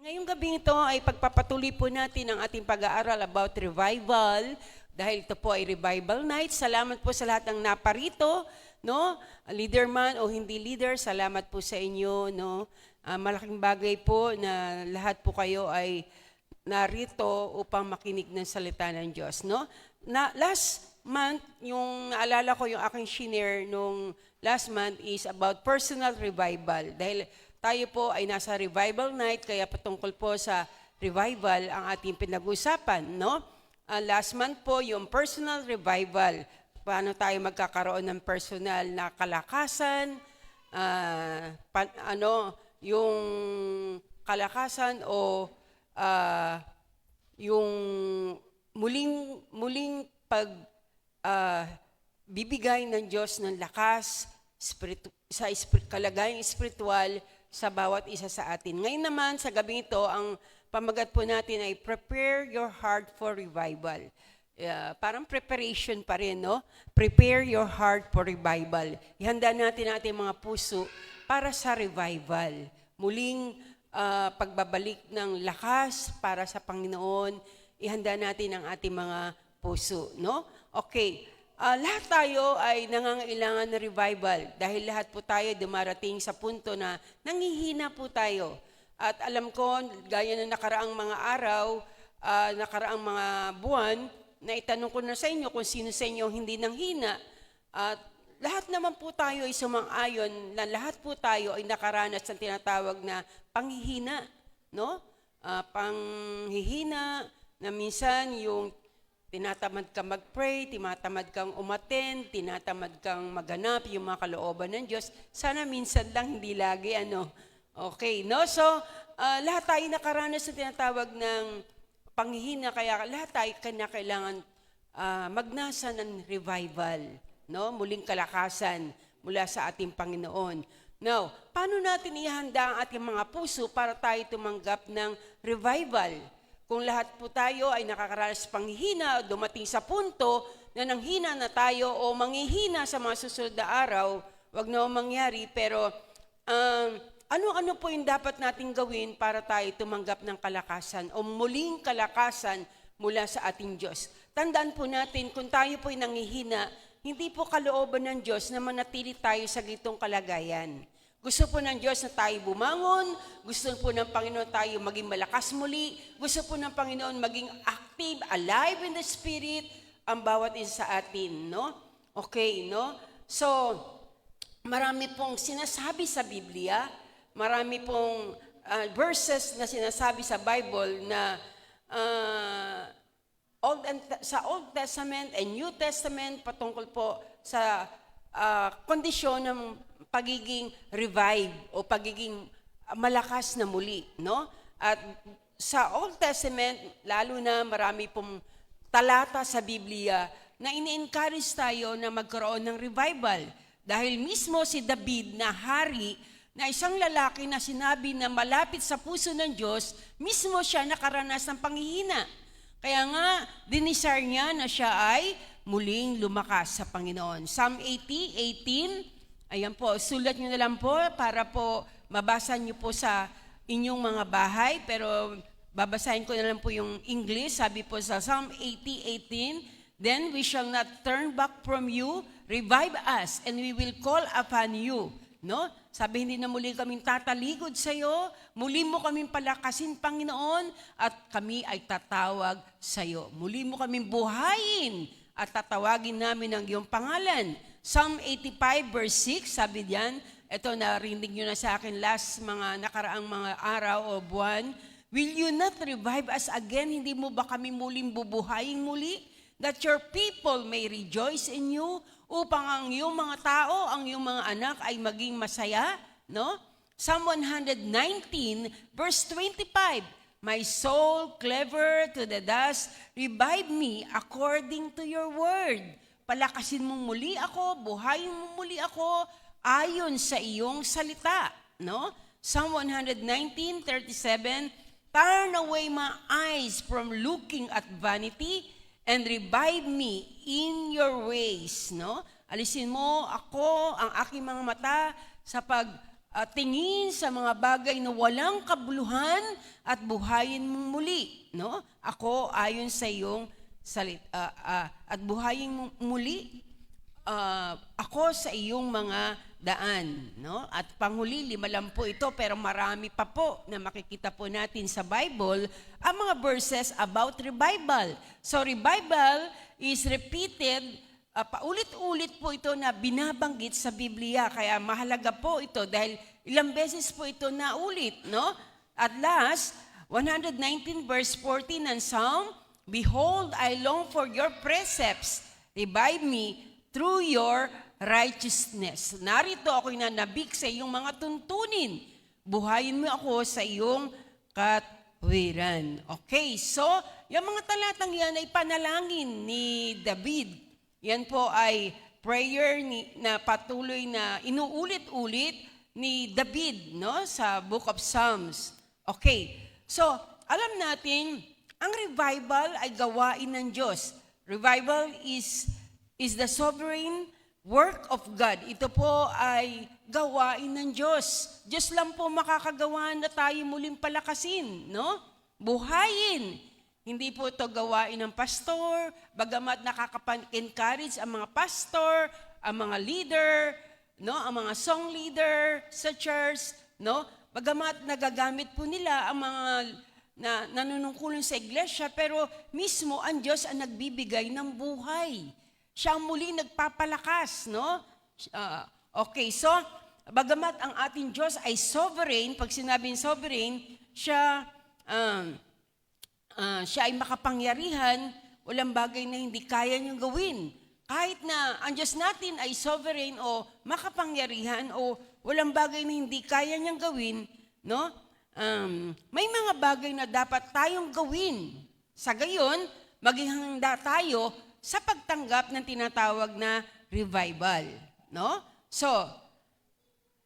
Ngayong gabi ito ay pagpapatuloy po natin ang ating pag-aaral about revival dahil ito po ay revival night. Salamat po sa lahat ng naparito, no? Leader man o hindi leader, salamat po sa inyo, no? Malaking bagay po na lahat po kayo ay narito upang makinig ng salita ng Diyos, no? Last month, yung naalala ko yung aking shinare nung last month is about personal revival. Dahil tayo po ay nasa revival night, kaya patungkol po sa revival ang ating pinag-usapan, no? Last month po, yung personal revival. Paano tayo magkakaroon ng personal na kalakasan, yung kalakasan o yung muling bibigay ng Diyos ng lakas sa kalagayang espiritual sa bawat isa sa atin. Ngayon naman, sa gabi ito, ang pamagat po natin ay prepare your heart for revival. Parang preparation pa rin, no? Prepare your heart for revival. Ihanda natin ang ating mga puso para sa revival. Muling pagbabalik ng lakas para sa Panginoon. Ihanda natin ang ating mga puso, no? Okay. Lahat tayo ay nangangailangan ng revival dahil lahat po tayo dumarating sa punto na nangihina po tayo. At alam ko, gaya ng nakaraang mga araw, nakaraang mga buwan, na itanong ko na sa inyo kung sino sa inyo hindi nanghina. At lahat naman po tayo ay sumang-ayon na lahat po tayo ay nakaranas ng tinatawag na panghihina. No? Panghihina na minsan yung tinatamad kang mag-pray, tinatamad kang umattend, tinatamad kang maganap yung mga kalooban ng Diyos. Sana minsan lang, hindi lagi, Okay, no? So, lahat tayo nakaranas sa tinatawag ng panghihina, kaya lahat tayo kailangan magnasa ng revival, no? Muling kalakasan mula sa ating Panginoon. Now, paano natin ihanda ang ating mga puso para tayo tumanggap ng revival? Kung lahat po tayo ay nakakaranas panghihina, dumating sa punto na nanghina na tayo o manghihina sa mga susunod na araw, wag na mangyari, pero ano-ano po yung dapat nating gawin para tayo tumanggap ng kalakasan o muling kalakasan mula sa ating Diyos? Tandaan po natin, kung tayo po ay nanghihina, hindi po kalooban ng Diyos na manatili tayo sa gitong kalagayan. Gusto po ng Diyos na tayo bumangon, gusto po ng Panginoon tayo maging malakas muli, gusto po ng Panginoon maging active, alive in the Spirit, ang bawat isa sa atin, no? Okay, no? So, marami pong sinasabi sa Biblia, marami pong verses na sinasabi sa Bible na sa Old Testament and New Testament patungkol po sa kondisyon ng pagiging revive o pagiging malakas na muli, no? At sa Old Testament, lalo na marami pong talata sa Biblia na ini-encourage tayo na magkaroon ng revival. Dahil mismo si David na hari, na isang lalaki na sinabi na malapit sa puso ng Diyos, mismo siya nakaranas ng panghihina. Kaya nga, dinisar niya na siya ay muling lumakas sa Panginoon. Psalm 80:18, ayan po, sulat nyo na lang po para po mabasa nyo po sa inyong mga bahay, pero babasahin ko na lang po yung English. Sabi po sa Psalm 80:18, "Then we shall not turn back from you, revive us, and we will call upon you." No? Sabi, hindi na muli kaming tataligod sa iyo, muli mo kaming palakasin, Panginoon, at kami ay tatawag sa iyo. Muli mo kaming buhayin at tatawagin namin ang iyong pangalan. Psalm 85 verse 6, sabi diyan, ito narinig nyo na sa akin last mga nakaraang mga araw o buwan, "Will you not revive us again? Hindi mo ba kami muling bubuhayin muli? That your people may rejoice in you," upang ang iyong mga tao, ang iyong mga anak ay maging masaya, no? Psalm 119 verse 25, "My soul clever to the dust, revive me according to your word." Palakasin mo muli ako, buhayin mo muli ako ayon sa iyong salita, no? Psalm 119:37, "Turn away my eyes from looking at vanity and revive me in your ways," no? Alisin mo ako, ang aking mga mata sa tingin sa mga bagay na walang kabuluhan at buhayin mong muli, no? Ako ayon sa iyong at buhayin mong muli ako sa iyong mga daan, no? At panghuli, 5 lang po ito, pero marami pa po na makikita po natin sa Bible, ang mga verses about revival. So revival is repeated, paulit-ulit po ito na binabanggit sa Biblia, kaya mahalaga po ito dahil ilang beses po ito naulit, no? At last, 119 verse 14 ng Psalm, "Behold, I long for your precepts, revive me through your righteousness." Narito ako'y nanabik sa iyong mga tuntunin. Buhayin mo ako sa iyong katwiran. Okay, so yung mga talatang yan ay panalangin ni David. Yan po ay prayer na patuloy na inuulit-ulit ni David, no, sa Book of Psalms. Okay, so alam natin, ang revival ay gawain ng Diyos. Revival is the sovereign work of God. Ito po ay gawain ng Diyos. Diyos lang po makakagawa na tayo muling palakasin, no? Buhayin. Hindi po ito gawain ng pastor, bagamat nakaka-encourage ang mga pastor, ang mga leader, no? Ang mga song leader sa church, no? Bagamat nagagamit po nila ang mga nanunungkulan sa iglesia, pero mismo ang Diyos ang nagbibigay ng buhay. Siya muli nagpapalakas, no? Okay, so, bagamat ang ating Diyos ay sovereign, pag sinabing sovereign, siya ay makapangyarihan, walang bagay na hindi kaya niyang gawin. Kahit na ang Diyos natin ay sovereign o makapangyarihan o walang bagay na hindi kaya niyang gawin, no? May mga bagay na dapat tayong gawin. Sa gayon, maging handa tayo sa pagtanggap ng tinatawag na revival, no? So,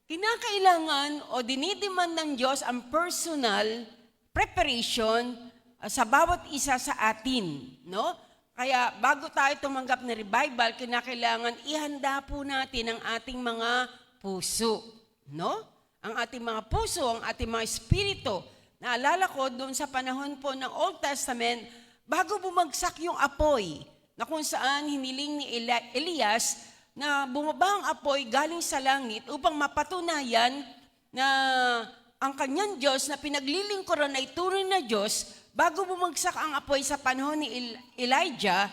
kinakailangan o dinidemand ng Diyos ang personal preparation sa bawat isa sa atin, no? Kaya bago tayo tumanggap ng revival, kinakailangan ihanda po natin ang ating mga puso, no? Ang ating mga puso, ang ating mga espiritu. Naalala ko doon sa panahon po ng Old Testament, bago bumagsak yung apoy, na kung saan hiniling ni Elias na bumaba ang apoy galing sa langit upang mapatunayan na ang kanyang Diyos na pinaglilingkuran ay tunay na Diyos. Bago bumagsak ang apoy sa panahon ni Elijah,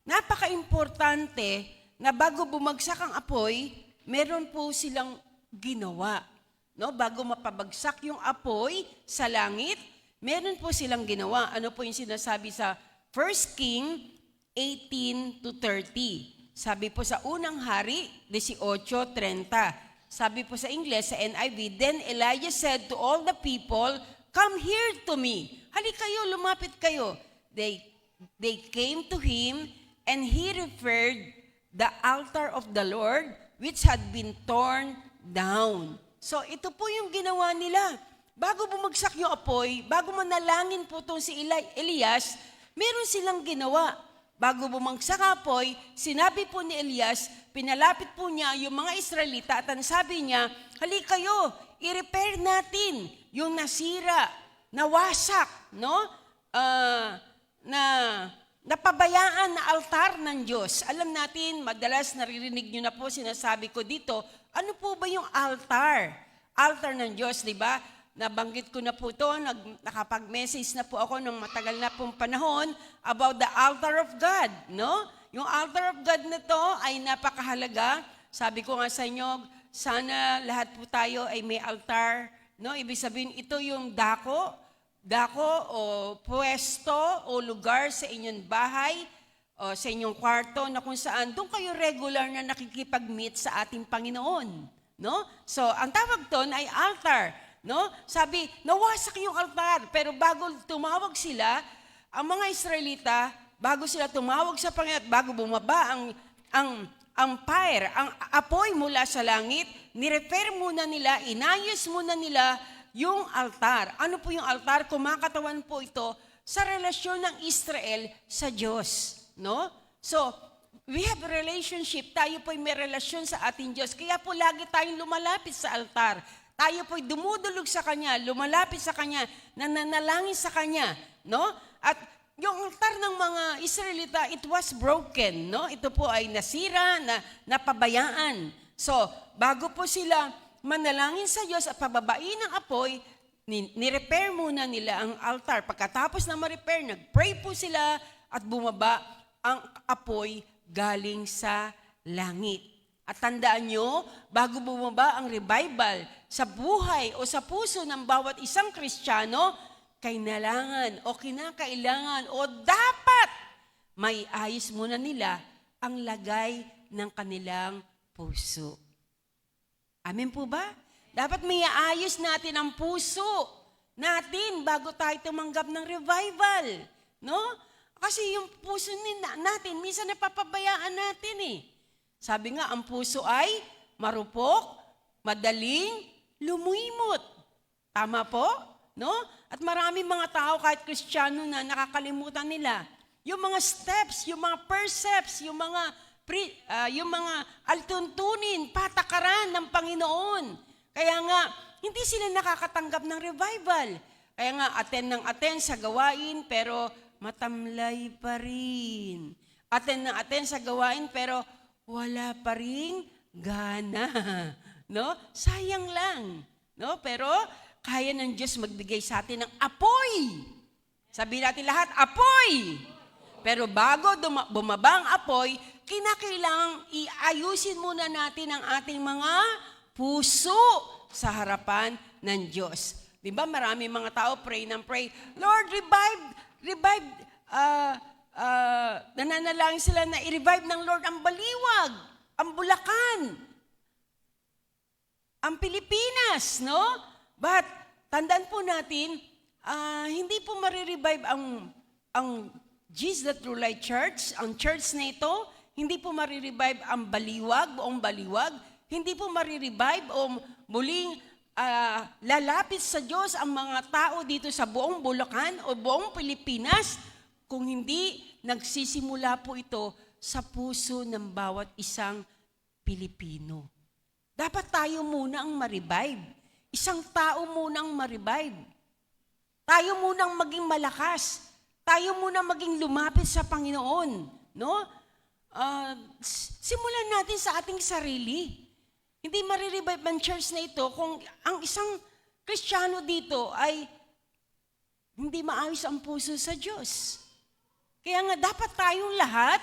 napaka-importante na bago bumagsak ang apoy, meron po silang ginawa. No? Bago mapabagsak yung apoy sa langit, meron po silang ginawa. Ano po yung sinasabi sa 1 King 18-30. Sabi po sa unang hari, 18:30. Sabi po sa English, sa NIV, "Then Elijah said to all the people, 'Come here to me.'" Halika kayo, lumapit kayo. They came to him, and he repaired the altar of the Lord, which had been torn down. So ito po yung ginawa nila. Bago bumagsak yung apoy, bago manalangin po itong si Elias, meron silang ginawa. Bago bumagsak ang apoy, sinabi po ni Elias, pinalapit po niya yung mga Israelita at ang sabi niya, "Halika kayo, i-repair natin yung nasira, nawasak, no? Na napabayaan na altar ng Diyos." Alam natin, madalas naririnig nyo na po, sinasabi ko dito, ano po ba yung altar? Altar ng Diyos, di ba? Nabanggit ko na po ito, nakapag-message na po ako ng matagal na pong panahon about the altar of God, no? Yung altar of God na to ay napakahalaga. Sabi ko nga sa inyo, sana lahat po tayo ay may altar, no? Ibig sabihin, ito yung dako o pwesto o lugar sa inyong bahay o sa inyong kwarto na kung saan doon kayo regular na nakikipag-meet sa ating Panginoon, no? So, ang tawag doon ay altar. No? Sabi, nawasak yung altar. Pero bago tumawag sila, ang mga Israelita, bago sila tumawag sa Panginoon, bago bumaba ang fire, ang apoy mula sa langit, nirepair muna nila, inayos muna nila yung altar. Ano po yung altar? Kumakatawan po ito sa relasyon ng Israel sa Diyos. No? So, we have a relationship. Tayo po may relasyon sa ating Diyos. Kaya po lagi tayong lumalapit sa altar. tayo po'y dumudulog sa Kanya, lumalapit sa Kanya, nananalangin sa Kanya, no? At yung altar ng mga Israelita, it was broken, no? Ito po ay nasira, napabayaan. So, bago po sila manalangin sa Diyos at pababain ng apoy, ni-repair muna nila ang altar. Pagkatapos na ma-repair, nag-pray po sila at bumaba ang apoy galing sa langit. At tandaan nyo, bago bumaba ang revival sa buhay o sa puso ng bawat isang Kristiyano, kinakailangan o dapat may ayos muna nila ang lagay ng kanilang puso. Amen po ba? Dapat may ayos natin ang puso natin bago tayo tumanggap ng revival. No? Kasi yung puso natin, minsan napapabayaan natin eh. Sabi nga, ang puso ay marupok, madaling lumimot. Tama po? No? At maraming mga tao, kahit Kristiyano na, nakakalimutan nila. Yung mga steps, yung mga precepts, yung mga altuntunin, patakaran ng Panginoon. Kaya nga, hindi sila nakakatanggap ng revival. Kaya nga, attend sa gawain, pero matamlay pa rin. Attend sa gawain, pero wala pa ring gana. No? Sayang lang. No? Pero kaya ng Diyos magbigay sa atin ng apoy. Sabihin natin lahat, apoy! Pero bago bumaba ang apoy, kinakailangang iayusin muna natin ang ating mga puso sa harapan ng Diyos. Di ba marami mga tao pray ng pray, Lord, revive, nananalangin sila na i-revive ng Lord ang Baliwag, ang Bulacan, ang Pilipinas, no? But, tandaan po natin, hindi po marirevive ang Jesus the True Light Church, ang church na ito, hindi po marirevive ang Baliwag, buong Baliwag, hindi po marirevive o muling lalapit sa Diyos ang mga tao dito sa buong Bulacan o buong Pilipinas kung hindi nagsisimula po ito sa puso ng bawat isang Pilipino. Dapat tayo muna ang ma-revive. Isang tao muna ang ma-revive. Tayo muna ang maging malakas. Tayo muna maging lumapit sa Panginoon. No? Simulan natin sa ating sarili. Hindi marirevive ang church na ito kung ang isang Kristiyano dito ay hindi maayos ang puso sa Diyos. Kaya nga dapat tayong lahat,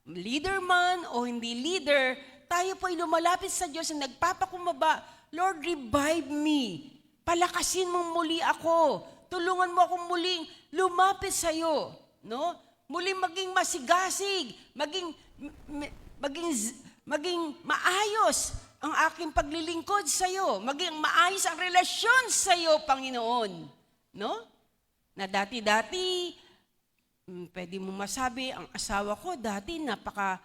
leader man o hindi leader, tayo po ay lumalapit sa Diyos na nagpapakumbaba, Lord, revive me. Palakasin mo muli ako. Tulungan mo akong muling lumapit sa iyo. No? Muling maging masigasig, maging maayos ang aking paglilingkod sa iyo. Maging maayos ang relasyon sa iyo, Panginoon. No? Na dati-dati, pwede mo masabi, ang asawa ko dati napaka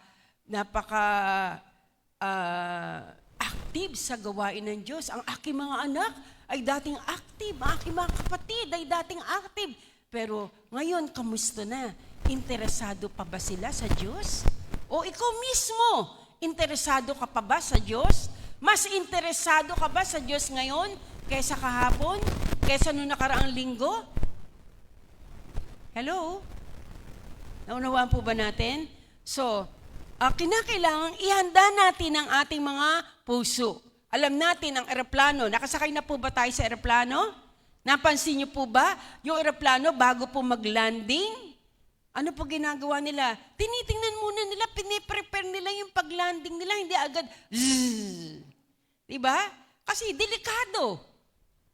active sa gawain ng Diyos. Ang aking mga anak ay dating active. Ang aking mga kapatid ay dating active. Pero ngayon, kamusta na? Interesado pa ba sila sa Diyos? O ikaw mismo, interesado ka pa ba sa Diyos? Mas interesado ka ba sa Diyos ngayon kaysa kahapon? Kaysa nung nakaraang linggo? Hello? Naunawaan po ba natin? So, kinakailangan ihanda natin ang ating mga puso. Alam natin ang eroplano. Nakasakay na po ba tayo sa eroplano? Napansin niyo po ba yung eroplano bago po mag-landing? Ano po ginagawa nila? Tinitingnan muna nila, piniprepare nila yung pag-landing nila, hindi agad zzz. Diba? Kasi delikado.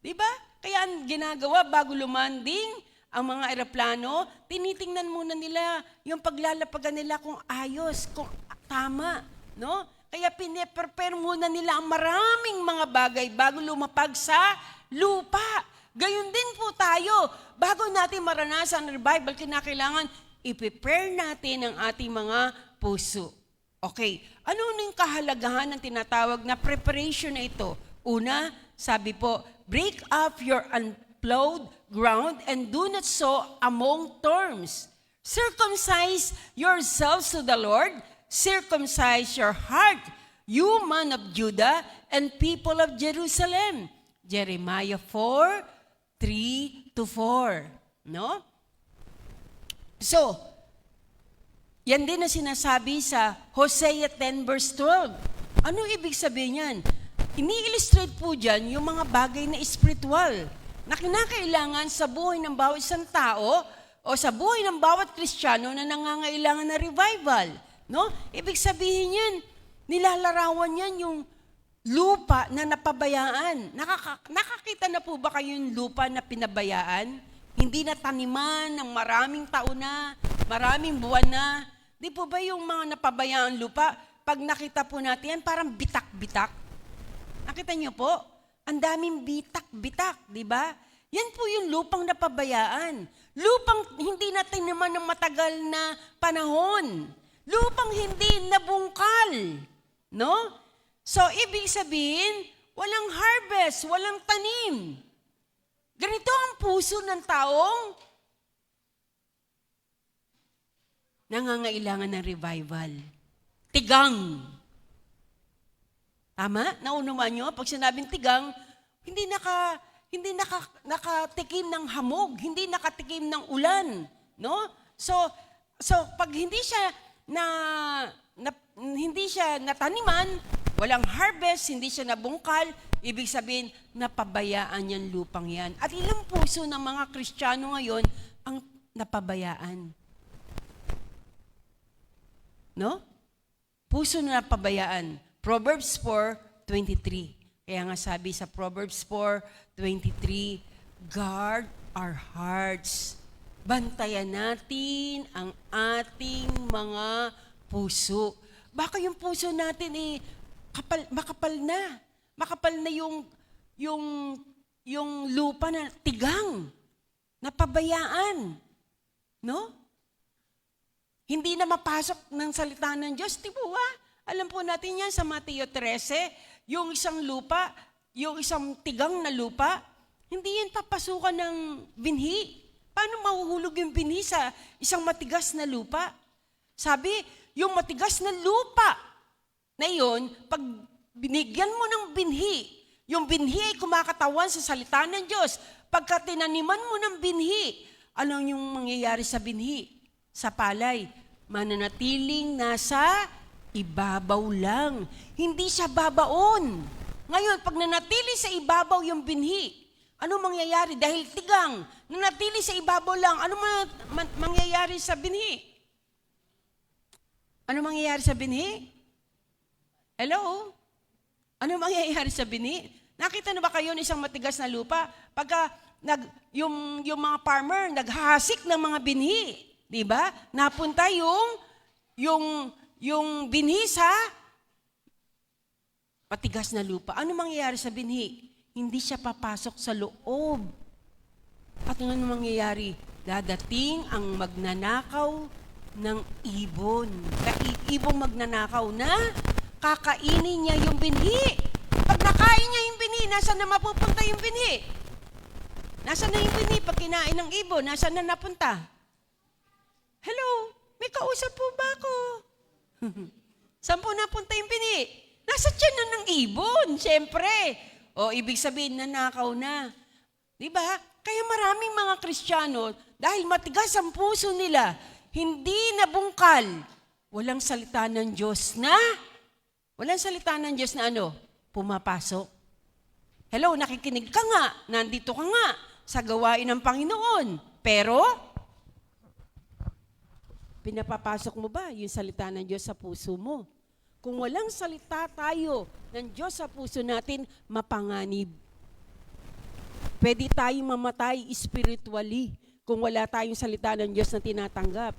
Diba? Kaya ang ginagawa bago lumanding, ang mga eroplano, tinitingnan muna nila yung paglalapagan nila kung ayos, kung tama, no? Kaya piniprepare muna nila ang maraming mga bagay bago lumapag sa lupa. Gayon din po tayo. Bago natin maranasan ang revival, kinakailangan i-prepare natin ang ating mga puso. Okay, ano yung kahalagahan ng tinatawag na preparation na ito? Una, sabi po, break up your unplowed ground and do not sow among thorns. Circumcise yourselves to the Lord, circumcise your heart, you man of Judah and people of Jerusalem. Jeremiah 4:3-4. No? So, yan din na sinasabi sa Hosea 10:12. Ano ibig sabihin yan? Ini-illustrate po dyan yung mga bagay na espiritual na kinakailangan sa buhay ng bawat isang tao o sa buhay ng bawat Kristiyano na nangangailangan na revival. No? Ibig sabihin yan, nilalarawan yan yung lupa na napabayaan. Nakakita na po ba kayo yung lupa na pinabayaan? Hindi na taniman ng maraming taon na, maraming buwan na. Di po ba yung mga napabayaan lupa, pag nakita po natin yan, parang bitak-bitak? Nakita niyo po? Ang daming bitak-bitak, di ba? Yan po yung lupang napabayaan. Lupang hindi na taniman ng matagal na panahon. Lupang hindi nabungkal. No? So, ibig sabihin, walang harvest, walang tanim. Ganito ang puso ng taong nangangailangan ng revival. Tigang. Tama? Naunuman nyo? Pag sinabing tigang, hindi nakatikim ng hamog, hindi nakatikim ng ulan. No? So pag hindi siya nataniman, walang harvest, hindi siya nabungkal, ibig sabihin, napabayaan yung lupang yan. At ilang puso ng mga Kristiyano ngayon ang napabayaan? No? Puso na napabayaan. Proverbs 4:23. Kaya nga sabi sa Proverbs 4:23, guard our hearts. Bantayan natin ang ating mga puso. Baka yung puso natin makapal na. Makapal na yung lupa na tigang, napabayaan. No? Hindi na mapasok ng salita ng Diyos. Di ba? Alam po natin yan sa Mateo 13, yung isang lupa, yung isang tigang na lupa, hindi yan papasukan ng binhi. Paano mahuhulog yung binhi sa isang matigas na lupa? Sabi, yung matigas na lupa na yun, pag binigyan mo ng binhi, yung binhi ay kumakatawan sa salita ng Diyos. Pagka tinaniman mo ng binhi, ano yung mangyayari sa binhi? Sa palay, mananatiling nasa ibabaw lang. Hindi siya babaon. Ngayon, pag nanatili sa ibabaw yung binhi, ano mangyayari? Dahil tigang, nanatili sa ibabaw lang, ano mangyayari sa binhi? Ano mangyayari sa binhi? Hello? Ano mangyayari sa binhi? Nakita na ba kayo ng isang matigas na lupa? Pagka yung mga farmer naghahasik ng mga binhi, di ba? Napunta yung binhi sa matigas na lupa. Ano mangyayari sa binhi? Hindi siya papasok sa loob. At ano mangyayari? Dadating ang magnanakaw ng ibon. Ibong magnanakaw na kakainin niya yung binhi. Pag nakain niya yung binhi, nasaan na mapupunta yung binhi? Nasaan na yung binhi pag kinain ng ibon? Nasaan na napunta? Hello? May kausap po ba ako? Saan po napunta yung binhi? Nasa tiyan na ng ibon, siyempre. O, ibig sabihin, nanakaw na. Diba? Kaya maraming mga Kristiyano, dahil matigas ang puso nila, hindi nabungkal. Walang salita ng Diyos na ano? Pumapasok. Hello, nakikinig ka nga, nandito ka nga sa gawain ng Panginoon. Pero, pinapapasok mo ba yung salita ng Diyos sa puso mo? Kung walang salita tayo ng Diyos sa puso natin, mapanganib. Pwede tayong mamatay spiritually kung wala tayong salita ng Diyos na tinatanggap.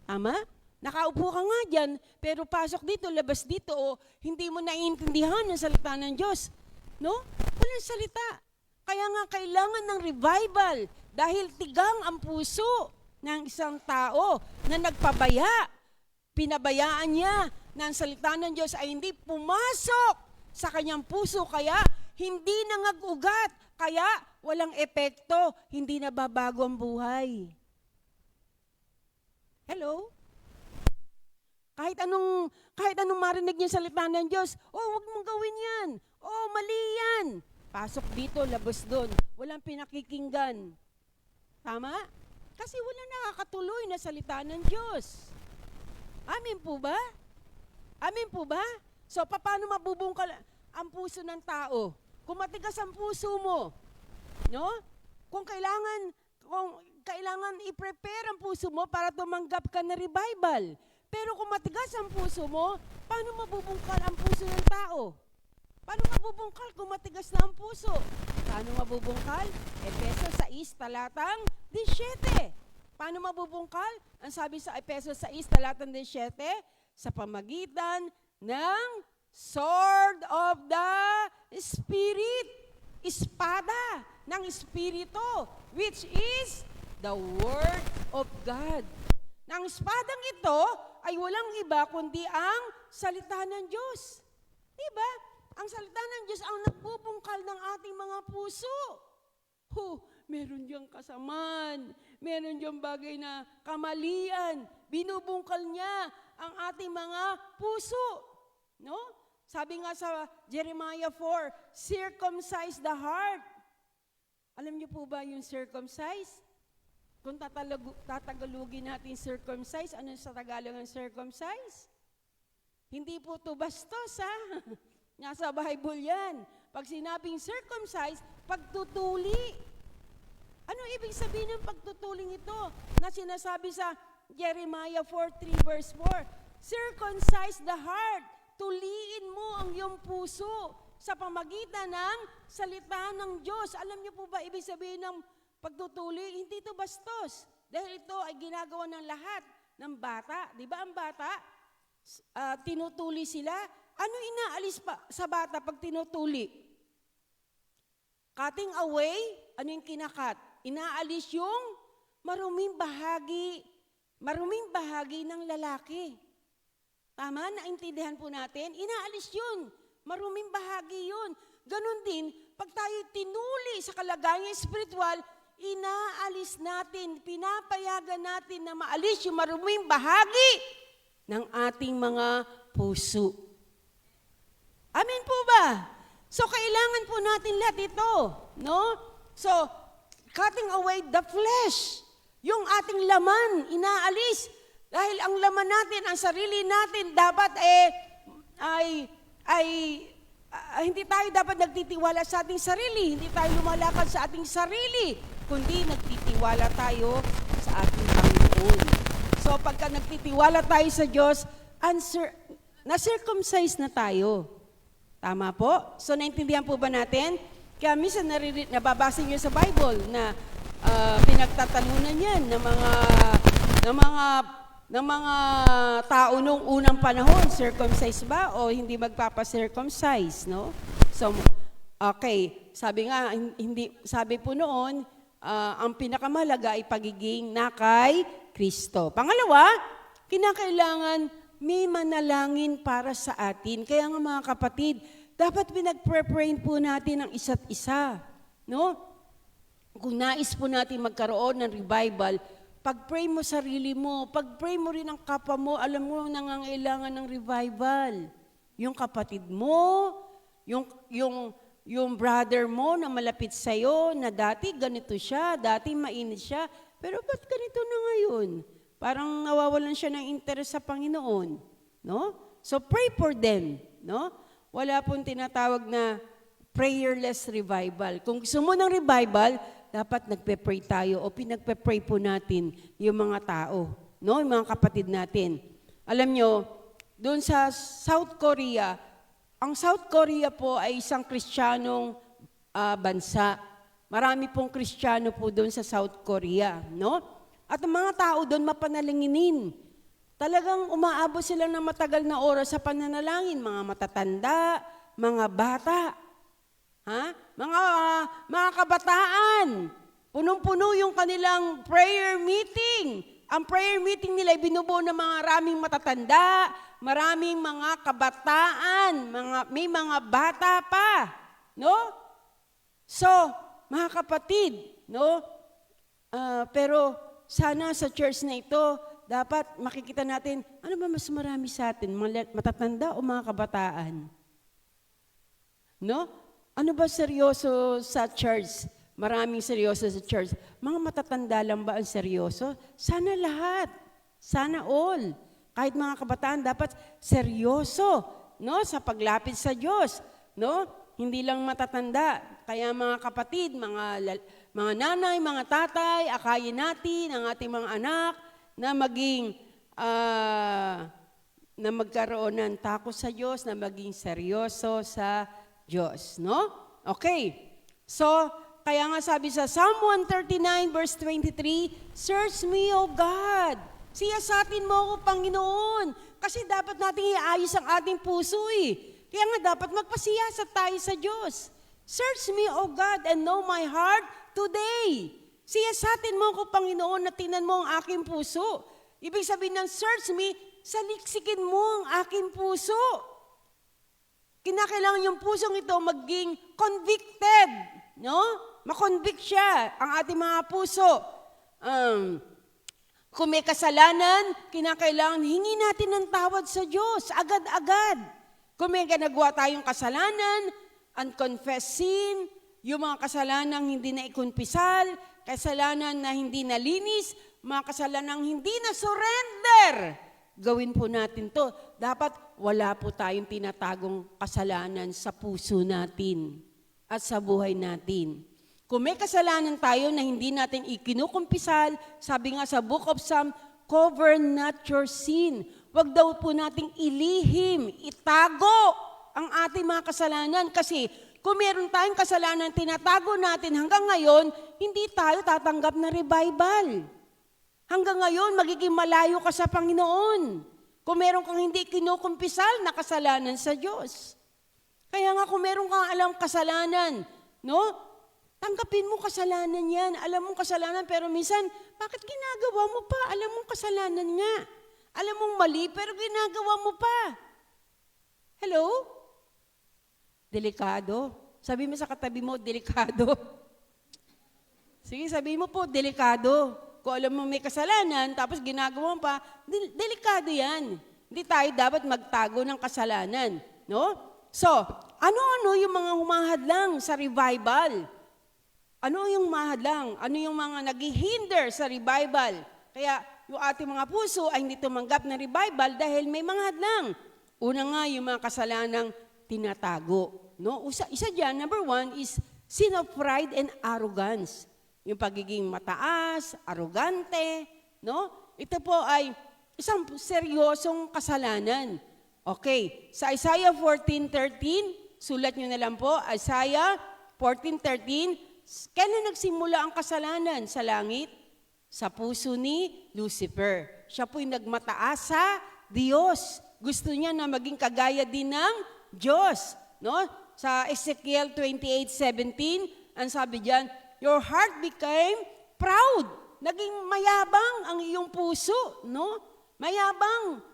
Tama? Nakaupo ka nga dyan, pero pasok dito, labas dito, o hindi mo naiintindihan ang salita ng Diyos. No? Walang salita. Kaya nga kailangan ng revival dahil tigang ang puso ng isang tao na nagpabaya. Pinabayaan niya na ang salita ng Diyos ay hindi pumasok sa kanyang puso, kaya hindi nangagugat, kaya walang epekto, hindi nababago ang buhay. Hello? Kahit anong marinig niyo sa salita ng Diyos, wag mong gawin yan. Mali yan. Pasok dito, labas doon. Walang pinakikinggan. Tama? Kasi walang nakakatuloy na salita ng Diyos. Amin po ba? Amin po ba? So, paano mabubungkal ang puso ng tao? Kung matigas ang puso mo, no? Kung kailangan i-prepare ang puso mo para tumanggap ka na revival. Pero kung matigas ang puso mo, paano mabubungkal ang puso ng tao? Paano mabubungkal kung matigas na ang puso? Paano mabubungkal? Efeso 6, talatang 17. Paano mabubungkal? Ang sabi sa Efeso 6, talatang 17, sa pamagitan ng sword of the Spirit, espada ng Espiritu, which is the Word of God. Nang espadang ito ay walang iba kundi ang salita ng Diyos. Diba? Ang salita ng Diyos ang nagbubungkal ng ating mga puso. Meron diyang kasamaan, meron diyang bagay na kamalian, binubungkal niya ang ating mga puso. No? Sabi nga sa Jeremiah 4, circumcise the heart. Alam niyo po ba yung circumcise? Kung tatagalugin natin circumcise, ano sa Tagalog ang circumcise? Hindi po ito bastos, ha? Nasa Bible yan. Pag sinabing circumcise, pagtutuli. Ano ibig sabihin ng pagtutuling ito? Na sinasabi sa Jeremiah 4:3 verse 4, circumcise the heart. Tuliin mo ang iyong puso sa pamagitan ng salita ng Diyos. Alam niyo po ba ibig sabihin ng pagtutuli? Hindi ito bastos. Dahil ito ay ginagawa ng lahat ng bata. Di ba ang bata? Tinutuli sila. Ano inaalis pa sa bata pag tinutuli? Cutting away, ano yung kinakat? Inaalis yung maruming bahagi ng lalaki. Tama? Naintindihan po natin? Inaalis yun. Maruming bahagi yun. Ganon din, pag tayo tinuli sa kalagayang espiritual, inaalis natin, pinapayagan natin na maalis yung maruming bahagi ng ating mga puso. Amen po ba? So, kailangan po natin lahat ito, no? So, cutting away the flesh, yung ating laman, inaalis. Dahil ang laman natin, ang sarili natin, dapat hindi tayo dapat nagtitiwala sa ating sarili, hindi tayo lumalakad sa ating sarili, kundi nagtitiwala tayo sa ating Panginoon. So, pagka nagtitiwala tayo sa Diyos, na-circumcise na tayo. Tama po? So, naintindihan po ba natin? Kaya minsan nababasa niyo sa Bible na pinagtatalunan yan ng mga tao nung unang panahon, circumcise ba o hindi magpapa-circumcise, no? So, okay, sabi po noon, ang pinakamahalaga ay pagiging nakay Kristo. Pangalawa, kinakailangan may manalangin para sa atin. Kaya nga mga kapatid, dapat pinag-pray po natin ang isa't isa. No? Kung nais po natin magkaroon ng revival, pag-pray mo sarili mo, pag-pray mo rin ang kapwa mo, alam mo nangangailangan ng revival. Yung kapatid mo, yung brother mo na malapit sa'yo, na dati ganito siya, dati mainit siya, pero ba't ganito na ngayon? Parang nawawalan siya ng interes sa Panginoon, no? So pray for them, no? Wala pong tinatawag na prayerless revival. Kung gusto mo ng revival, dapat nagpe-pray tayo o pinagpe-pray po natin yung mga tao, no? Yung mga kapatid natin. Alam nyo, doon sa South Korea, ang South Korea po ay isang Kristiyanong bansa. Marami pong Kristiyano po doon sa South Korea, no? At ang mga tao doon mapanalanginin. Talagang umaabot sila ng matagal na oras sa pananalangin. Mga matatanda, mga bata, mga kabataan. Punong-puno yung kanilang prayer meeting. Ang prayer meeting nila ay binubuo ng maraming matatanda, maraming mga kabataan, may mga bata pa. No? So, mga kapatid, no? Pero sana sa church na ito, dapat makikita natin, ano ba mas marami sa atin, matatanda o mga kabataan? No? Ano ba seryoso sa church? Maraming seryoso sa church. Mga matatanda lang ba ang seryoso? Sana lahat. Sana all. Kahit mga kabataan dapat seryoso, no, sa paglapit sa Diyos, no? Hindi lang matatanda. Kaya mga kapatid, mga nanay, mga tatay, akayin natin ang ating mga anak na maging na magkaroon ng takot sa Diyos, na maging seryoso sa Diyos, no? Okay. So, kaya nga sabi sa Psalm 139 verse 23, "Search me, O God." Siyasatin mo ako, Panginoon. Kasi dapat nating iayos ang ating puso eh. Kaya nga dapat magpasiyasat tayo sa Diyos. "Search me, O God, and know my heart today." Siyasatin mo ako, Panginoon, na tingnan mo ang aking puso. Ibig sabihin ng search me, saliksikin mo ang aking puso. Kinakailangan yung pusong ito maging convicted, no? Makonvict siya ang ating mga puso. Kung may kasalanan, kinakailangan hingi natin ng tawad sa Diyos, agad-agad. Kung may ginagawa tayong kasalanan, unconfessed sin, yung mga kasalanang hindi na ikumpisal, kasalanan na hindi nalinis, mga kasalanang hindi na surrender, gawin po natin to. Dapat wala po tayong tinatagong kasalanan sa puso natin at sa buhay natin. Kung may kasalanan tayo na hindi natin ikinukumpisal, sabi nga sa Book of Psalm, "Cover not your sin." Huwag daw po nating ilihim, itago ang ating mga kasalanan. Kasi kung meron tayong kasalanan, tinatago natin hanggang ngayon, hindi tayo tatanggap ng revival. Hanggang ngayon, magiging malayo ka sa Panginoon. Kung meron kang hindi kinukumpisal na kasalanan sa Diyos. Kaya nga kung meron kang alam kasalanan, no? Tanggapin mo kasalanan yan. Alam mong kasalanan, pero minsan, bakit ginagawa mo pa? Alam mong kasalanan nga. Alam mong mali, pero ginagawa mo pa. Hello? Delikado. Sabi mo sa katabi mo, delikado. Sige, sabi mo po, delikado. Kung alam mo may kasalanan, tapos ginagawa mo pa, delikado yan. Hindi tayo dapat magtago ng kasalanan. No? So, ano-ano yung mga humahadlang sa revival? Ano yung mahadlang? Ano yung mga naghihinder sa revival? Kaya yung ating mga puso ay hindi tumanggap ng revival dahil may mga hadlang. Una nga, yung mga kasalanang tinatago. No? Isa dyan, number 1 is sin of pride and arrogance. Yung pagiging mataas, arrogante. No? Ito po ay isang seryosong kasalanan. Okay, sa Isaiah 14:13, sulat nyo na lang po, Isaiah 14:13, kailan nagsimula ang kasalanan? Sa langit? Sa puso ni Lucifer. Siya po'y nagmataas sa Diyos. Gusto niya na maging kagaya din ng Diyos. No? Sa Ezekiel 28:17, ang sabi diyan, "Your heart became proud." Naging mayabang ang iyong puso. No? Mayabang.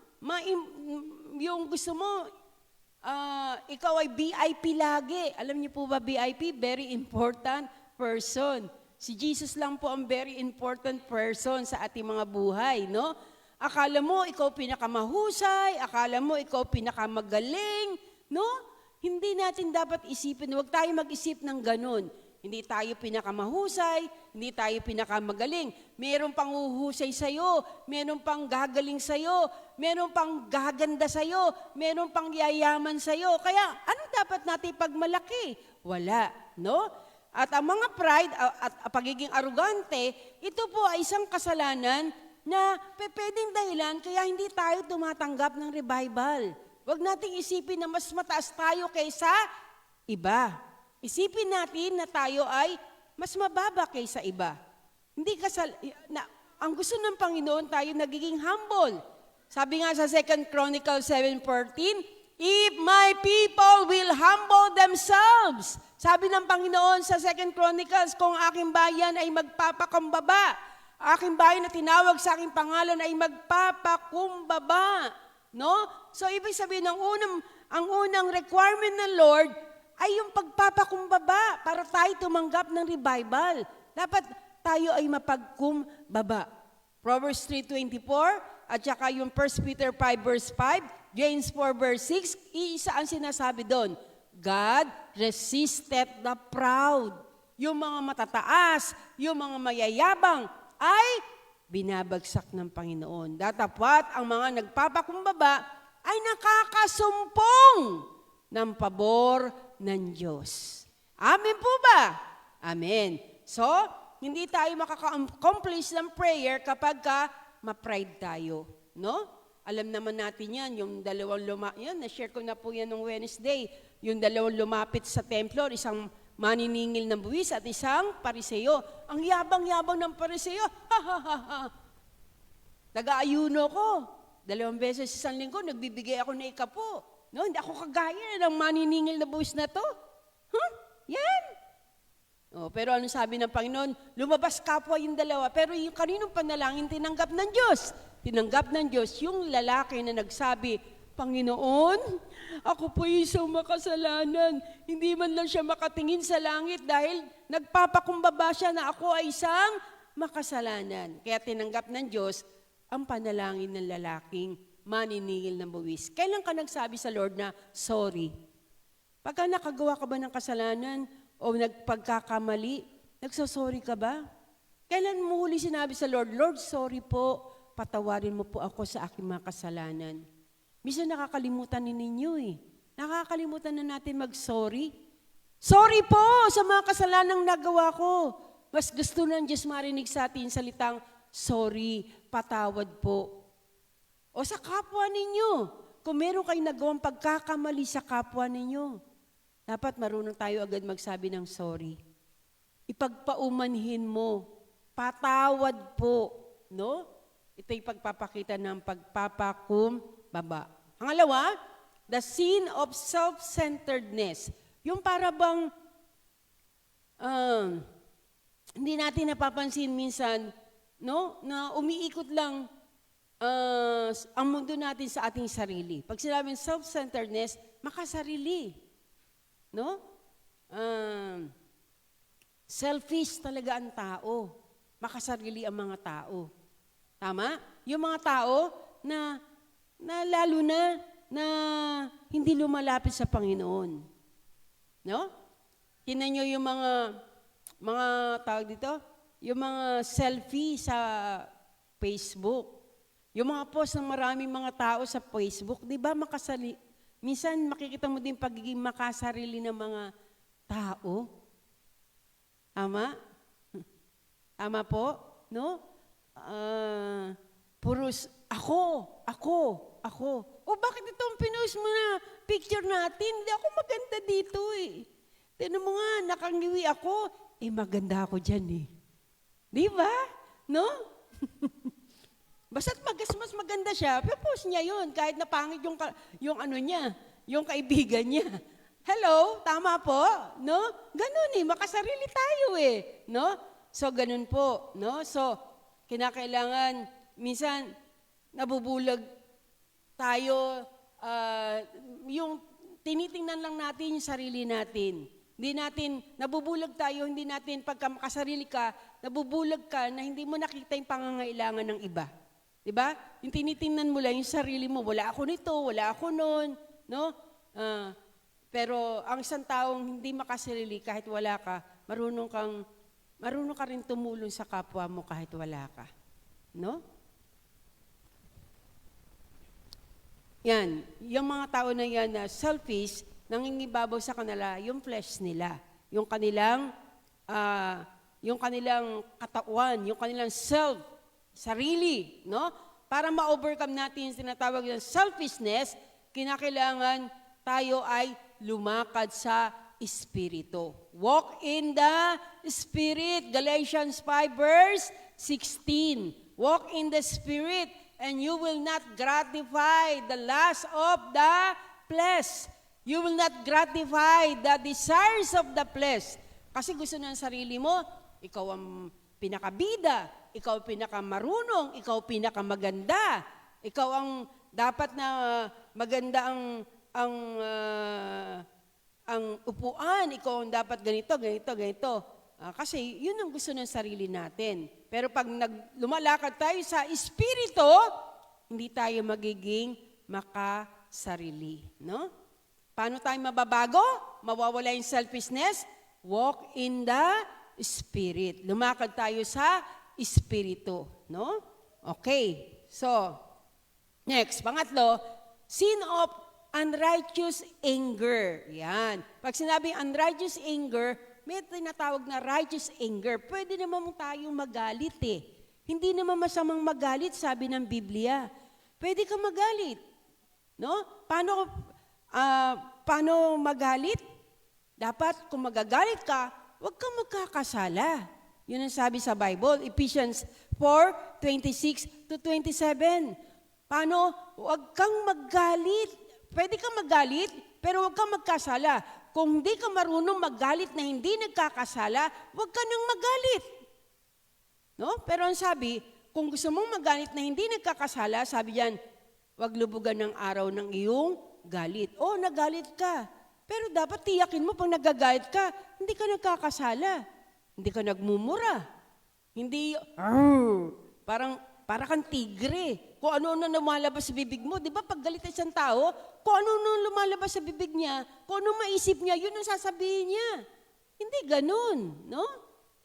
Yung gusto mo, ikaw ay VIP lagi. Alam niyo po ba VIP? Very important person. Si Jesus lang po ang very important person sa ating mga buhay, no? Akala mo ikaw pinakamahusay, akala mo ikaw pinakamagaling, no? Hindi natin dapat isipin, huwag tayo mag-isip ng ganun. Hindi tayo pinakamahusay, hindi tayo pinakamagaling. Meron pang uhusay sa'yo, meron pang gagaling sa'yo, meron pang gaganda sa'yo, meron pang yayaman sa'yo. Kaya ano dapat natin pagmalaki? Wala, no? At ang mga pride at pagiging arugante, ito po ay isang kasalanan na pwedeng dahilan kaya hindi tayo tumatanggap ng revival. Huwag nating isipin na mas mataas tayo kaysa iba. Isipin natin na tayo ay mas mababa kaysa iba. Hindi ang gusto ng Panginoon tayo nagiging humble. Sabi nga sa 2 Chronicles 7:14, "If my people will humble themselves." Sabi ng Panginoon sa 2 Chronicles, kung aking bayan ay magpapakumbaba, aking bayan na tinawag sa aking pangalan ay magpapakumbaba. No? So, ibig sabihin, ang unang requirement ng Lord ay yung pagpapakumbaba para tayo tumanggap ng revival. Dapat tayo ay mapagkumbaba. Proverbs 3:24 at saka yung 1 Peter 5 verse 5, James 4 verse 6, isa ang sinasabi doon. God resisted the proud. Yung mga matataas, yung mga mayayabang, ay binabagsak ng Panginoon. Datapwat ang mga nagpapakumbaba ay nakakasumpong ng pabor ng Diyos. Amen po ba? Amen. So, hindi tayo makaka-accomplish ng prayer kapag ma-pride tayo. No? Alam naman natin yan, yung dalawang yan, na-share ko na po yan nung Wednesday, yung dalawang lumapit sa templo, isang maniningil ng buwis at isang pariseo. Ang yabang-yabang ng pariseo, nag-aayuno ko. 2 beses sa isang linggo, nagbibigay ako ng ikapo. No, hindi ako kagaya ng maniningil na buwis na to. Yan. Oh, pero ano sabi ng Panginoon? Lumabas kapwa yung dalawa, pero yung kaninong panalangin tinanggap ng Diyos. Tinanggap ng Diyos yung lalaki na nagsabi, Panginoon, ako po isang makasalanan. Hindi man lang siya makatingin sa langit dahil nagpapakumbaba siya na ako ay isang makasalanan. Kaya tinanggap ng Diyos ang panalangin ng lalaking maniningil ng buwis. Kailan ka nagsabi sa Lord na sorry? Pagka nakagawa ka ba ng kasalanan o nagpagkakamali, nagsasorry ka ba? Kailan mo huli sinabi sa Lord, Lord, sorry po, patawarin mo po ako sa aking mga kasalanan. Minsan nakakalimutan ninyo eh. Nakakalimutan na natin mag-sorry. Sorry po sa mga kasalanang nagawa ko. Mas gusto ng Diyos marinig sa atin salitang, sorry, patawad po. O sa kapwa ninyo, kung meron kayong nagawang pagkakamali sa kapwa ninyo, dapat marunong tayo agad magsabi ng sorry. Ipagpaumanhin mo, patawad po, no? Ito'y pagpapakita ng pagpapakumbaba. Pangalawa, the sin of self-centeredness. Yung para bang hindi natin napapansin minsan, no, na umiikot lang ang mundo natin sa ating sarili. Pag sinabing self-centeredness, makasarili. No? Selfish talaga ang tao. Makasarili ang mga tao. Tama? Yung mga tao na lalo na hindi lumalapit sa Panginoon. No? Tingnan nyo yung mga tawag dito, yung mga selfie sa Facebook. Yung mga post ng maraming mga tao sa Facebook, di ba minsan makikita mo din pagiging makasarili ng mga tao. Tama? Tama po? No? Puros, ako. O bakit itong pinost mo na picture natin? Hindi ako maganda dito eh. Tignan mo nga, nakangiwi ako. Maganda ako dyan eh. Di ba? No? Basta't mas maganda siya, post niya yun, kahit napangit yung ano niya, yung kaibigan niya. Hello, tama po, no? Ganun eh, makasarili tayo eh, no? So, ganun po, no? So, kinakailangan, minsan, nabubulag tayo, yung tinitingnan lang natin yung sarili natin. Nabubulag tayo, hindi natin, pagka makasarili ka, nabubulag ka na hindi mo nakita yung pangangailangan ng iba. Diba? Yung tinitingnan mo lang yung sarili mo, wala ako nito, wala ako noon, no? Pero ang isang taong hindi makasarili kahit wala ka, marunong ka rin tumulong sa kapwa mo kahit wala ka. No? Yan, yung mga tao na yan na selfish, nangingibabaw sa kanila yung flesh nila, yung kanilang katawan, yung kanilang self, sarili, no? Para ma-overcome natin yung tinatawag ng selfishness, kinakailangan tayo ay lumakad sa Espiritu. Walk in the Spirit. Galatians 5 verse 16. Walk in the Spirit and you will not gratify the lust of the flesh. You will not gratify the desires of the flesh. Kasi gusto ng sarili mo, ikaw ang pinakabida, ikaw pinakamarunong, ikaw pinakamaganda, ikaw ang dapat na maganda ang upuan, ikaw ang dapat ganito. Kasi yun ang gusto ng sarili natin. Pero pag lumalakad tayo sa Espiritu, hindi tayo magiging makasarili. No? Paano tayo mababago? Mawawala yung selfishness? Walk in the Spirit. Lumakad tayo sa Espiritu. No? Okay. So, next, pangatlo, sin of unrighteous anger. Yan. Pag sinabing unrighteous anger, may tinatawag na righteous anger. Pwede naman tayong magalit eh. Hindi naman masamang magalit, sabi ng Biblia. Pwede ka magalit. No? Paano magalit? Dapat kung magagalit ka, huwag kang magkakasala. Yun ang sabi sa Bible, Ephesians 4:26-27. Paano? Huwag kang magalit. Pwede kang magalit, pero huwag kang magkasala. Kung hindi ka marunong magalit na hindi nagkakasala, huwag ka nang magalit. No? Pero ang sabi, kung gusto mong magalit na hindi nagkakasala, sabi diyan, huwag lubugan ng araw ng iyong galit. O, nagalit ka. Pero dapat tiyakin mo, pag nagagalit ka, hindi ka nagkakasala. Hindi ka nagmumura. Hindi, para kang tigre. Kung ano-ano lumalabas sa bibig mo. Di ba pag galit isang tao, kung ano-ano lumalabas sa bibig niya, kung ano maisip niya, yun ang sasabihin niya. Hindi ganun, no?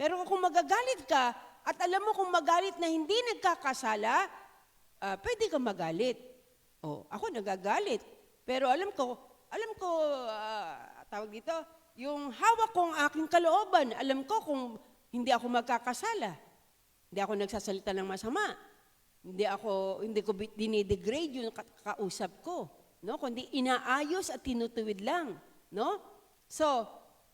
Pero kung magagalit ka, at alam mo kung magalit na hindi nagkakasala, pwede kang magalit. O, ako nagagalit. Pero alam ko, tawag dito, yung hawak kong aking kalooban, alam ko kung hindi ako magkakasala. Hindi ako nagsasalita ng masama. Hindi ko dinidegrade yung kausap ko. No? Kundi inaayos at tinutuwid lang. No? So,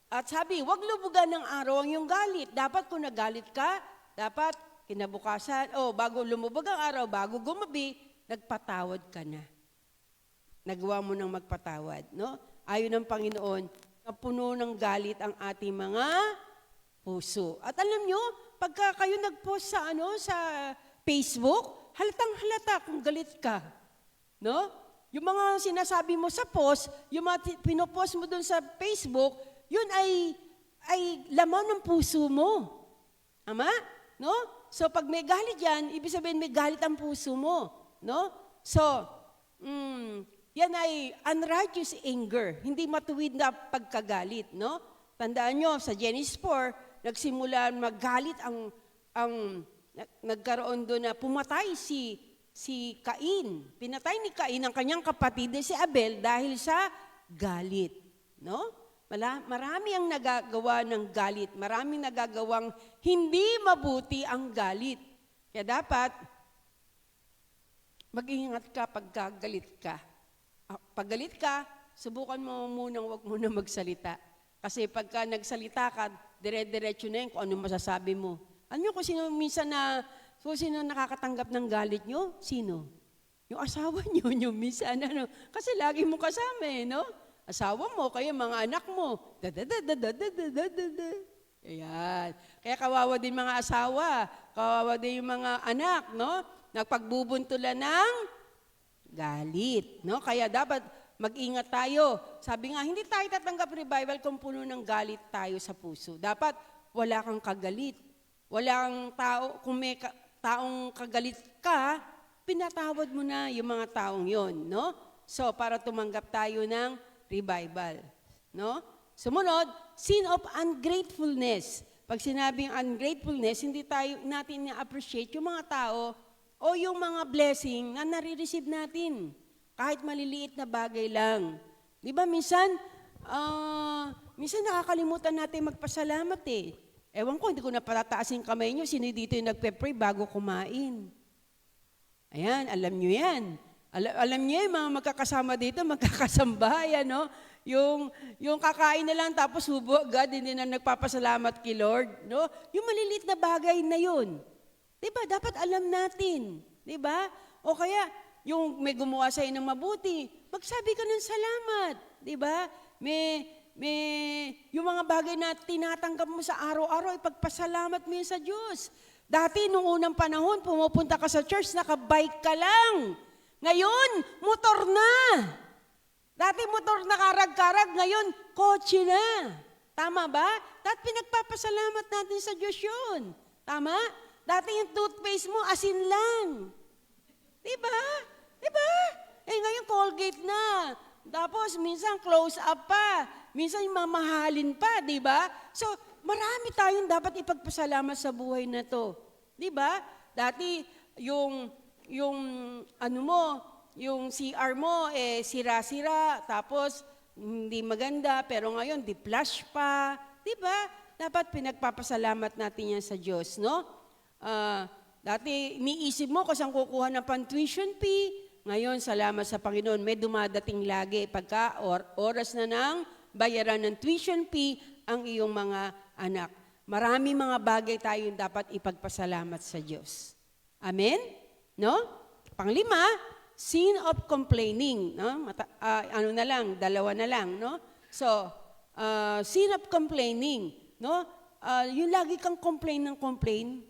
at sabi, huwag lubugan ng araw ang iyong galit. Dapat kung nagalit ka, dapat kinabukasan, bago lumubog ang araw, bago gumabi, nagpatawad ka na. Nagawa mo ng magpatawad, no? Ayon ng Panginoon, na puno ng galit ang ating mga puso. At alam nyo, pagka kayo nag-post sa Facebook, halatang-halata kung galit ka, no? Yung mga sinasabi mo sa post, yung mga pinopost mo dun sa Facebook, yun ay laman ng puso mo. Ama? No? So pag may galit yan, ibig sabihin may galit ang puso mo, no? So, yan ay unrighteous anger, hindi matuwid na pagkagalit, no? Tandaan nyo, sa Genesis 4, nagsimula magalit nagkaroon doon na pumatay si Cain. Pinatay ni Cain ang kanyang kapatid si Abel dahil sa galit, no? Marami ang nagagawa ng galit, maraming nagagawang hindi mabuti ang galit. Kaya dapat mag-ingat ka pag galit ka. Pag galit ka, subukan mo munang wag mo na magsalita. Kasi pagka nagsalita ka, dire-diretso na yun kung ano masasabi mo. Alam nyo kung sino sino nakakatanggap ng galit nyo? Sino? Yung asawa nyo, yung minsan ano. Kasi lagi mo kasama no? Asawa mo, kaya mga anak mo. Ayan. Kaya kawawa din mga asawa, kawawa din yung mga anak, no? Nagpagbubuntulan ng galit, no? Kaya dapat mag-ingat tayo. Sabi nga, hindi tayo tatanggap revival kung puno ng galit tayo sa puso. Dapat wala kang kagalit. Walang tao, kung may taong kagalit ka, pinatawad mo na yung mga taong yon, no? So, para tumanggap tayo ng revival, no? Sumunod, sin of ungratefulness. Pag sinabing ungratefulness, hindi natin na-appreciate yung mga tao o yung mga blessing na nare-receive natin. Kahit maliliit na bagay lang. Di ba, minsan nakakalimutan natin magpasalamat eh. Ewan ko, hindi ko na patataasin kamay nyo, sino dito yung nagpe-pray bago kumain. Ayan, alam nyo yan. Alam nyo yung mga magkakasama dito, magkakasambahayan, no? Yung kakain na lang tapos hubo agad, hindi na nagpapasalamat kay Lord, no? Yung maliliit na bagay na yun. Diba? Dapat alam natin. Diba? O kaya, yung may gumawa sa'yo ng mabuti, magsabi ka ng salamat. Diba? Yung mga bagay na tinatanggap mo sa araw-araw, ipagpasalamat mo yun sa Diyos. Dati, nung unang panahon, pumupunta ka sa church, nakabike ka lang. Ngayon, motor na. Dati motor na karag-karag, ngayon, kotse na. Tama ba? Dati pinagpapasalamat natin sa Diyos yun. Tama? Dati yung toothpaste mo, asin lang. Diba? Diba? Eh ngayon, Colgate na. Tapos minsan close up pa. Minsan mamahalin pa, di ba? So, marami tayong dapat ipagpasalamat sa buhay na to. Di ba? Dati, yung ano mo, yung CR mo, sira-sira, tapos hindi maganda, pero ngayon, di-flush pa. Di ba? Dapat pinagpapasalamat natin yan sa Diyos, no? Dati, iniisip mo kung saan kukuha ng pan-tuition fee. Ngayon, salamat sa Panginoon, may dumadating lagi pagka oras na ng bayaran ng tuition fee ang iyong mga anak. Marami mga bagay tayong dapat ipagpasalamat sa Diyos. Amen? No? Panglima, sin of complaining. No? Dalawa na lang. No? So, sin of complaining. No? Yung lagi kang complain ng complain.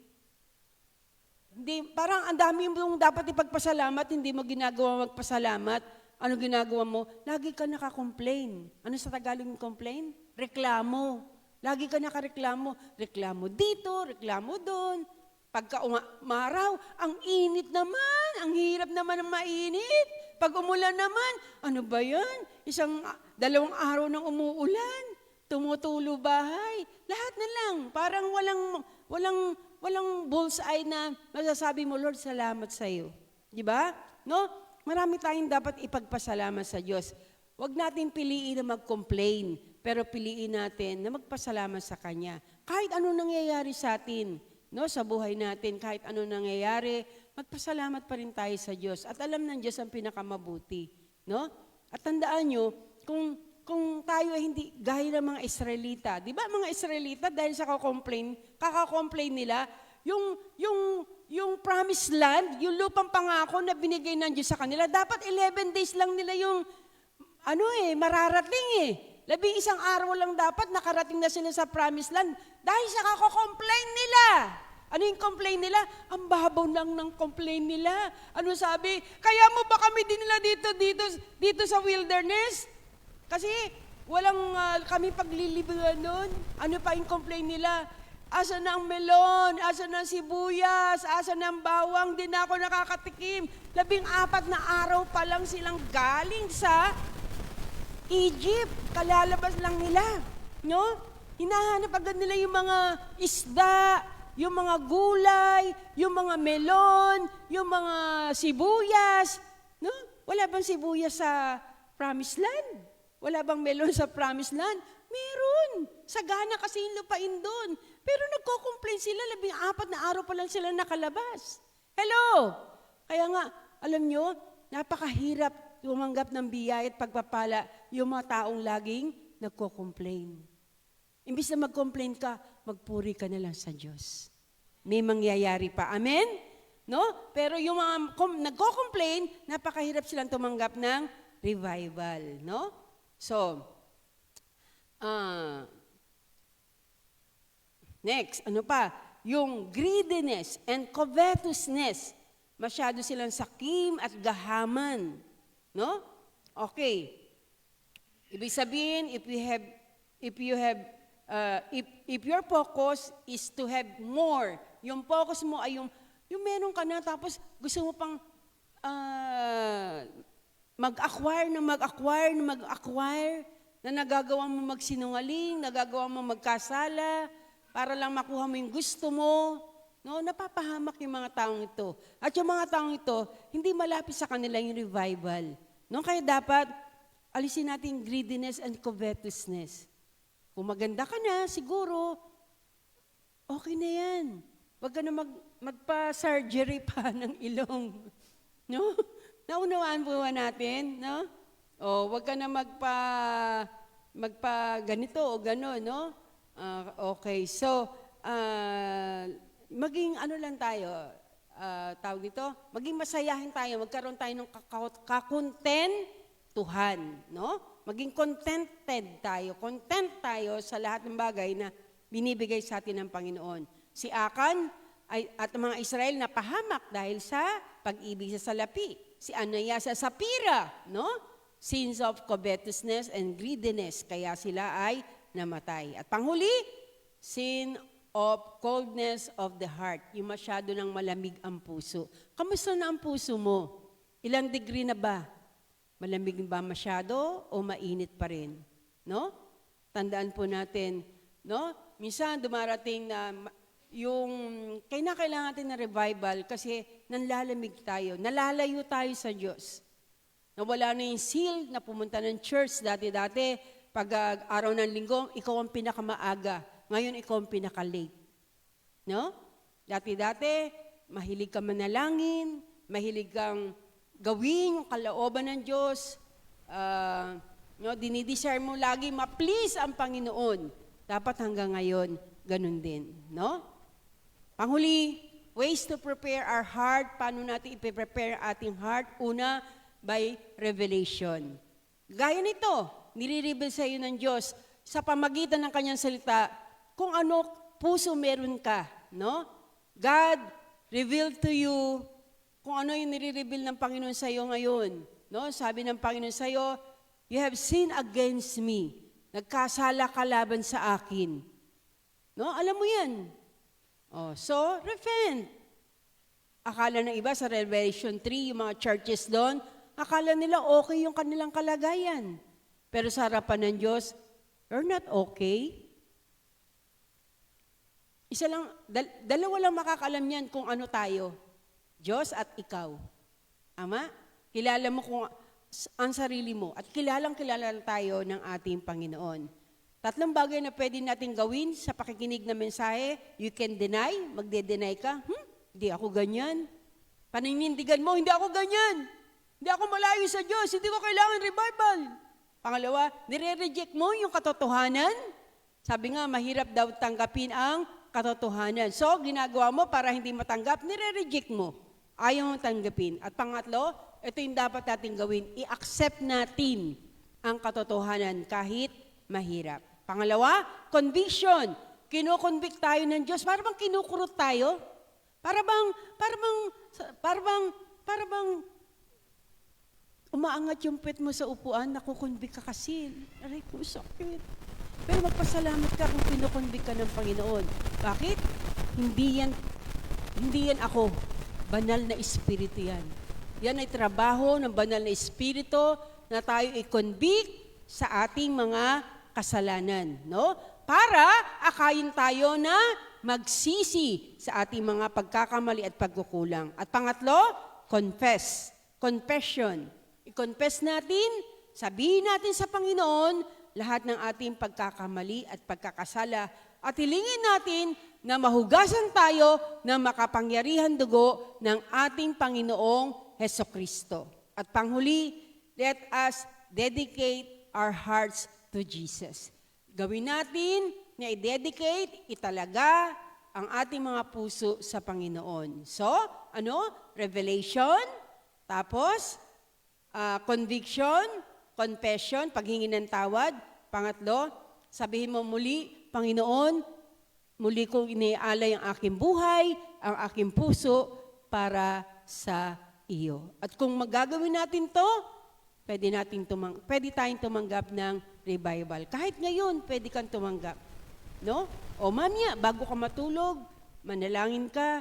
Hindi, parang ang dami mong dapat ipagpasalamat, hindi mo ginagawa magpasalamat. Ano ginagawa mo? Lagi ka naka-complain. Ano sa Tagalog yung complain? Reklamo. Lagi ka nakareklamo. Reklamo dito, reklamo doon. Pagka umaraw, ang init naman, ang hirap naman ng mainit. Pag umulan naman, ano ba yan? 2 araw nang umuulan. Tumutulo bahay. Lahat na lang. Parang walang bullseye na masasabi mo, Lord, salamat sa iyo. Di ba? No? Marami tayong dapat ipagpasalamat sa Diyos. Huwag natin piliin na mag-complain, pero piliin natin na magpasalamat sa Kanya. Kahit ano nangyayari sa atin, no, sa buhay natin, kahit ano nangyayari, magpasalamat pa rin tayo sa Diyos. At alam ng Diyos ang pinakamabuti. No? At tandaan nyo, kung tayo ay hindi gaya ng mga Israelita, di ba mga Israelita dahil sa kaka-complain nila, yung promised land, yung lupang pangako na binigay ng Diyos sa kanila, dapat 11 days lang nila yung mararating 11 araw lang dapat nakarating na sila sa promised land dahil sa kaka-complain nila. Ano yung complain nila? Ang babaw lang ng complain nila. Ano sabi? Kaya mo ba kami din nila dito sa wilderness? Kasi walang kami paglilibugan nun. Ano pa yung complain nila? Asa na ang melon? Asa na ang sibuyas? Asa na ang bawang? Di na ako nakakatikim. 14 na araw pa lang silang galing sa Egypt. Kalalabas lang nila. No? Hinahanap agad nila yung mga isda, yung mga gulay, yung mga melon, yung mga sibuyas. No? Wala bang sibuyas sa promised land? Wala bang melon sa promised land? Meron. Sagana kasi yung lupain doon. Pero nagko-complain sila, 14 na araw pa lang sila nakalabas. Hello! Kaya nga, alam nyo, napakahirap tumanggap ng biyaya at pagpapala yung mga taong laging nagko-complain. Imbis na mag-complain ka, magpuri ka na lang sa Diyos. May mangyayari pa. Amen? No? Pero yung mga nagko-complain, napakahirap silang tumanggap ng revival. No? So, next, ano pa? Yung greediness and covetousness. Masyado silang sakim at gahaman. No? Okay. Ibig sabihin, if your focus is to have more, yung focus mo ay yung meron ka na, tapos gusto mo pang mag-acquire, na nagagawa mo magsinungaling, nagagawa mo magkasala, para lang makuha mo yung gusto mo. No, napapahamak yung mga taong ito. At yung mga taong ito, hindi malapit sa kanila yung revival. No, kaya dapat alisin natin greediness and covetousness. Kung maganda ka na, siguro, okay na yan. Huwag ka na magpa-surgery pa ng ilong. No? Naunawaan po natin, no? O, huwag ka na magpa ganito o gano'n, no? Okay, so, maging ano lang tayo, tawag dito, maging masayahin tayo, magkaroon tayo ng kakontentuhan, no? Maging content tayo sa lahat ng bagay na binibigay sa atin ng Panginoon. Si Akan at mga Israel napahamak dahil sa pag-ibig sa salapi. Si Ananias sa Sapira, no? Sins of covetousness and greediness, kaya sila ay namatay. At panghuli, sin of coldness of the heart, yung masyado ng malamig ang puso. Kamusta na ang puso mo? Ilang degree na ba? Malamig ba masyado o mainit pa rin? No? Tandaan po natin, no? Minsan dumarating na yung kailangan natin na revival kasi nanlalamig tayo, nalalayo tayo sa Diyos. Nawala na yung seal na pumunta ng church dati-dati, pag araw ng linggo, ikaw ang pinakamaaga. Ngayon, ikaw ang pinaka-late. No? Dati-dati, mahilig ka manalangin, mahilig kang gawin yung kalooban ng Diyos. No, dinidesire mo lagi ma-please ang Panginoon. Dapat hanggang ngayon, ganun din. No? Panghuli, ways to prepare our heart. Paano natin i-prepare ating heart? Una, by revelation. Gaya nito, nire-reveal sa iyo ng Diyos sa pamagitan ng kanyang salita kung ano puso meron ka. No? God revealed to you kung ano yung nire-reveal ng Panginoon sa iyo ngayon. No? Sabi ng Panginoon sa iyo, you have sinned against me. Nagkasala ka laban sa akin. No? Alam mo yan. So, repent. Akala ng iba sa Revelation 3, yung mga churches doon, akala nila okay yung kanilang kalagayan. Pero sa harapan ng Diyos, you're not okay. Dalawa lang makakalam yan kung ano tayo. Diyos at ikaw. Ama? Kilala mo kung ang sarili mo at kilala tayo ng ating Panginoon. 3 bagay na pwede natin gawin sa pakikinig na mensahe. You can deny, magde-deny ka. Hindi ako ganyan. Paninindigan mo, hindi ako ganyan. Hindi ako malayo sa Diyos, hindi ko kailangan revival. Pangalawa, nire-reject mo yung katotohanan. Sabi nga, mahirap daw tanggapin ang katotohanan. So, ginagawa mo para hindi matanggap, nire-reject mo. Ayaw mong tanggapin. At pangatlo, ito yung dapat natin gawin. I-accept natin ang katotohanan kahit mahirap. Pangalawa, conviction. Kino-convict tayo ng Diyos. Para bang kinukurot tayo? Para bang umaangat yung puwet mo sa upuan, nakukonvict ka kasi. Aray ko, sakit. Pero magpasalamat ka kung kino-convict ka ng Panginoon. Bakit? Hindi yan ako. Banal na espiritu yan. Yan ay trabaho ng banal na espiritu na tayo i-convict sa ating mga kasalanan, no? Para akayin tayo na magsisi sa ating mga pagkakamali at pagkukulang. At pangatlo, confess. Confession. I-confess natin, sabihin natin sa Panginoon lahat ng ating pagkakamali at pagkakasala at hilingin natin na mahugasan tayo ng makapangyarihan dugo ng ating Panginoong Hesukristo. At panghuli, let us dedicate our hearts to Jesus. Gawin natin na i-dedicate, italaga ang ating mga puso sa Panginoon. So, revelation, tapos conviction, confession, paghingi ng tawad. Pangatlo, sabihin mo muli, Panginoon, muli kong iniaalay ang aking buhay, ang aking puso para sa iyo. At kung magagawin natin to, pwede tayong tumanggap ng revival. Kahit ngayon, pwede kang tumanggap. No? O mamaya, bago ka matulog, manalangin ka,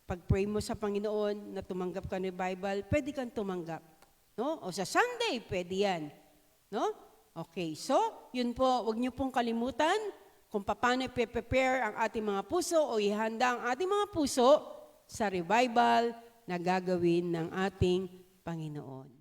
pag-pray mo sa Panginoon na tumanggap ka ng revival, pwede kang tumanggap. No? O sa Sunday, pwede yan. No? Okay, so, yun po, huwag niyo pong kalimutan kung paano i-prepare ang ating mga puso o ihanda ang ating mga puso sa revival na gagawin ng ating Panginoon.